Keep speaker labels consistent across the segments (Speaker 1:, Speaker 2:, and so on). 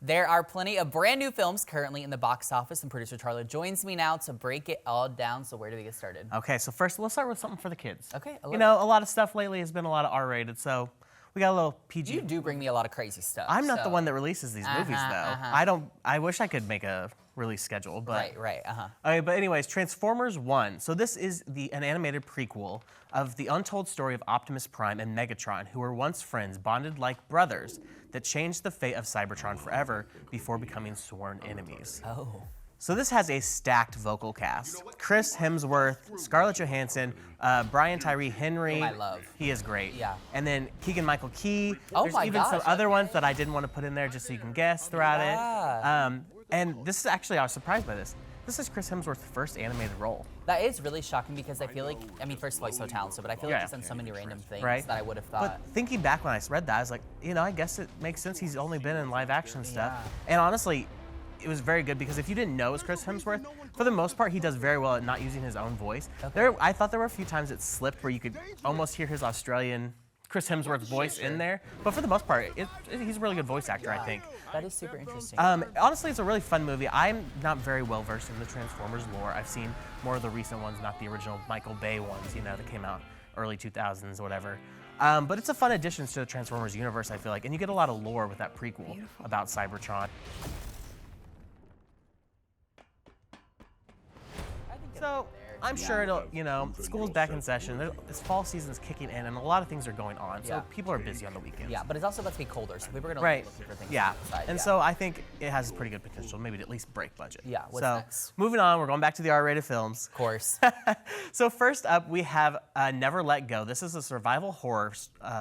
Speaker 1: There are plenty of brand new films currently in the box office, and producer Charlie joins me now to break it all down. So where do we get started?
Speaker 2: Okay, so first let's start with something for the kids.
Speaker 1: Okay.
Speaker 2: You know, a lot of stuff lately has been a lot of R-rated, so we got a little PG.
Speaker 1: You do bring me a lot of crazy stuff.
Speaker 2: I'm not the one that releases these movies, though. I wish I could make a release schedule, but
Speaker 1: right.
Speaker 2: Okay, but anyways, Transformers 1. So this is an animated prequel of the untold story of Optimus Prime and Megatron, who were once friends, bonded like brothers, that changed the fate of Cybertron forever before becoming sworn enemies.
Speaker 1: Oh.
Speaker 2: So this has a stacked vocal cast. Chris Hemsworth, Scarlett Johansson, Brian Tyree Henry.
Speaker 1: Whom I love.
Speaker 2: He is great.
Speaker 1: Yeah.
Speaker 2: And then Keegan-Michael Key.
Speaker 1: Oh
Speaker 2: There's
Speaker 1: my
Speaker 2: even some
Speaker 1: gosh,
Speaker 2: other ones that I didn't want to put in there just so you can guess throughout it. And this is actually, I was surprised by this. This is Chris Hemsworth's first animated role.
Speaker 1: That is really shocking because I feel like, I mean, first of all, he's so talented, but I feel like he's done so many random things that I would have thought.
Speaker 2: But thinking back when I read that, I was like, you know, I guess it makes sense. He's only been in live action stuff. And honestly, it was very good because if you didn't know it was Chris Hemsworth, for the most part, he does very well at not using his own voice. I thought there were a few times it slipped where you could almost hear his Australian Chris Hemsworth's voice in there. But for the most part, he's a really good voice actor, I think.
Speaker 1: That is super interesting.
Speaker 2: Honestly, it's a really fun movie. I'm not very well versed in the Transformers lore. I've seen more of the recent ones, not the original Michael Bay ones, you know, that came out early 2000s or whatever. But it's a fun addition to the Transformers universe, I feel like. And you get a lot of lore with that prequel about Cybertron. So I'm sure it'll, you know, school's back in session. This fall season's kicking in, and a lot of things are going on. So people are busy on the weekends.
Speaker 1: Yeah, but it's also about to be colder, so people are going to be looking for things.
Speaker 2: Yeah, and so I think it has pretty good potential, maybe to at least break budget.
Speaker 1: Yeah. What's next?
Speaker 2: Moving on, we're going back to the R-rated films.
Speaker 1: Of course.
Speaker 2: So first up, we have Never Let Go. This is a survival horror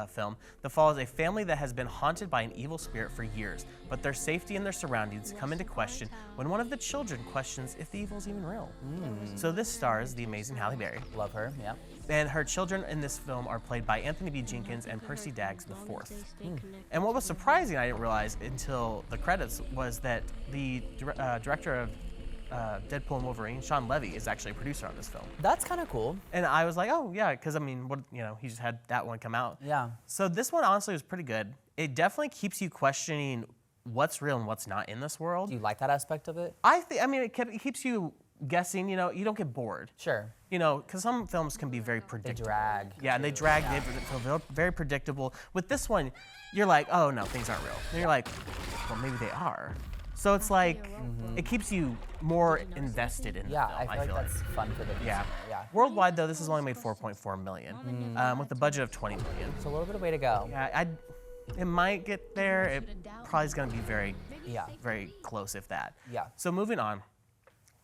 Speaker 2: film that follows a family that has been haunted by an evil spirit for years, but their safety and their surroundings come into question when one of the children questions if the evil is even real. So this stars the amazing Halle Berry.
Speaker 1: Love her, yeah.
Speaker 2: And her children in this film are played by Anthony B. Jenkins and Percy Daggs IV. And what was surprising, I didn't realize until the credits, was that the director of Deadpool and Wolverine, Sean Levy, is actually a producer on this film.
Speaker 1: That's kind of cool.
Speaker 2: And I was like, oh yeah, because I mean, he just had that one come out.
Speaker 1: Yeah.
Speaker 2: So this one honestly was pretty good. It definitely keeps you questioning what's real and what's not in this world.
Speaker 1: Do you like that aspect of it?
Speaker 2: I mean, it keeps you guessing, you know, you don't get bored.
Speaker 1: Sure.
Speaker 2: You know, because some films can be very predictable.
Speaker 1: They drag.
Speaker 2: Yeah, and they drag, they feel very predictable. With this one, you're like, oh no, things aren't real. And you're like, well, maybe they are. So it's like, it keeps you more invested in the film,
Speaker 1: I feel like that's fun for the listener. Yeah.
Speaker 2: Worldwide though, this has only made $4.4 million, with a budget of $20 million.
Speaker 1: It's a little bit of way to go.
Speaker 2: Yeah, it might get there. It probably is going to be very close, if that.
Speaker 1: Yeah.
Speaker 2: So moving on.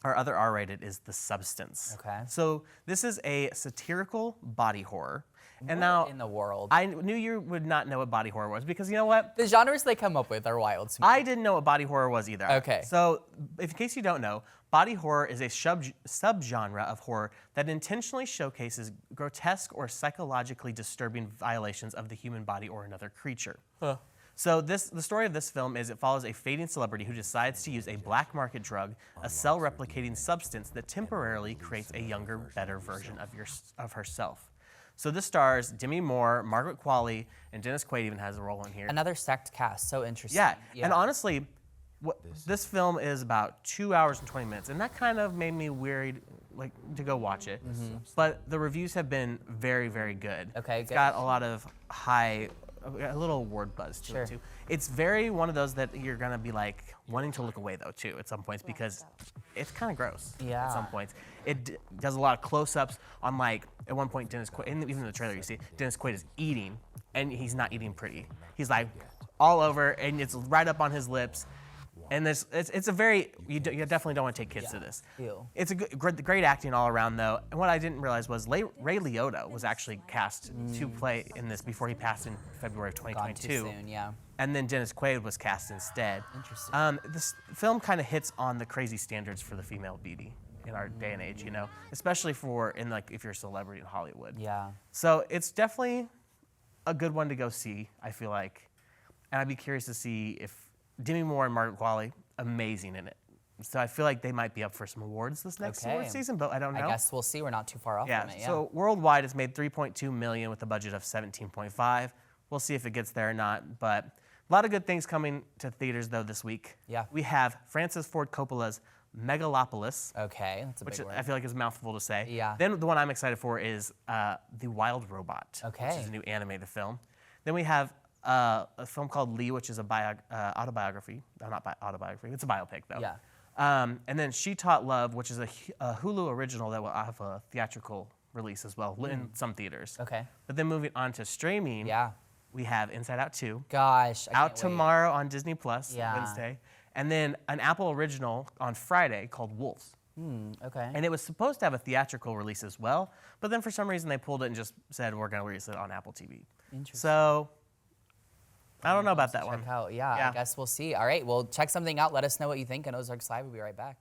Speaker 2: Our other R-rated is The Substance.
Speaker 1: Okay.
Speaker 2: So this is a satirical body horror. And
Speaker 1: What
Speaker 2: now
Speaker 1: in the world?
Speaker 2: I knew you would not know what body horror was because you know what?
Speaker 1: The genres they come up with are wild to me.
Speaker 2: I didn't know what body horror was either.
Speaker 1: Okay.
Speaker 2: So in case you don't know, body horror is a subgenre of horror that intentionally showcases grotesque or psychologically disturbing violations of the human body or another creature. So the story of this film is it follows a fading celebrity who decides to use a black market drug, a cell-replicating substance that temporarily creates a younger, better version of herself. So this stars Demi Moore, Margaret Qualley, and Dennis Quaid even has a role in here.
Speaker 1: Another stacked cast, so interesting.
Speaker 2: Yeah. And honestly, this film is about 2 hours and 20 minutes, and that kind of made me worried to go watch it. But the reviews have been very, very good.
Speaker 1: Okay,
Speaker 2: It's got a lot of a little award buzz to it too. It's very one of those that you're gonna be like wanting to look away though too at some points because it's kind of gross at some points. It does a lot of close-ups on like at one point Dennis Quaid, and even in the trailer you see Dennis Quaid is eating and he's not eating pretty. He's like all over and it's right up on his lips. And it's a very, you definitely don't want to take kids to this. It's a great acting all around though. And what I didn't realize was Ray Liotta was actually cast to play in this before he passed in February of 2022.
Speaker 1: Gone too soon, yeah.
Speaker 2: And then Dennis Quaid was cast instead.
Speaker 1: Interesting.
Speaker 2: This film kind of hits on the crazy standards for the female beauty in our day and age, you know, especially if you're a celebrity in Hollywood.
Speaker 1: Yeah.
Speaker 2: So it's definitely a good one to go see, I feel like. And I'd be curious to see if Demi Moore and Margaret Qualley, amazing in it. So I feel like they might be up for some awards this next award season, but I don't know.
Speaker 1: I guess we'll see. We're not too far off from it. Yeah.
Speaker 2: So worldwide, it's made $3.2 million with a budget of $17.5. We'll see if it gets there or not. But A lot of good things coming to theaters, though, this week.
Speaker 1: Yeah.
Speaker 2: We have Francis Ford Coppola's Megalopolis.
Speaker 1: Okay, that's a big
Speaker 2: Which
Speaker 1: word.
Speaker 2: I feel like is a mouthful to say.
Speaker 1: Yeah.
Speaker 2: Then the one I'm excited for is The Wild Robot,
Speaker 1: Okay.
Speaker 2: which is a new animated film. Then we have a film called Lee, which is a autobiography. No, not autobiography. It's a biopic, though.
Speaker 1: Yeah.
Speaker 2: And then She Taught Love, which is a Hulu original that will have a theatrical release as well in some theaters.
Speaker 1: Okay.
Speaker 2: But then moving on to streaming,
Speaker 1: Yeah.
Speaker 2: we have Inside Out 2.
Speaker 1: Gosh, I
Speaker 2: Out
Speaker 1: can't wait.
Speaker 2: tomorrow on Disney Plus
Speaker 1: Yeah.
Speaker 2: Wednesday. And then an Apple original on Friday called Wolf.
Speaker 1: Okay.
Speaker 2: And it was supposed to have a theatrical release as well, but then for some reason they pulled it and just said we're going to release it on Apple TV.
Speaker 1: Interesting.
Speaker 2: So I don't know about that
Speaker 1: Check
Speaker 2: one.
Speaker 1: out. Yeah, I guess we'll see. All right, well, check something out. Let us know what you think on Ozarks Live. We'll be right back.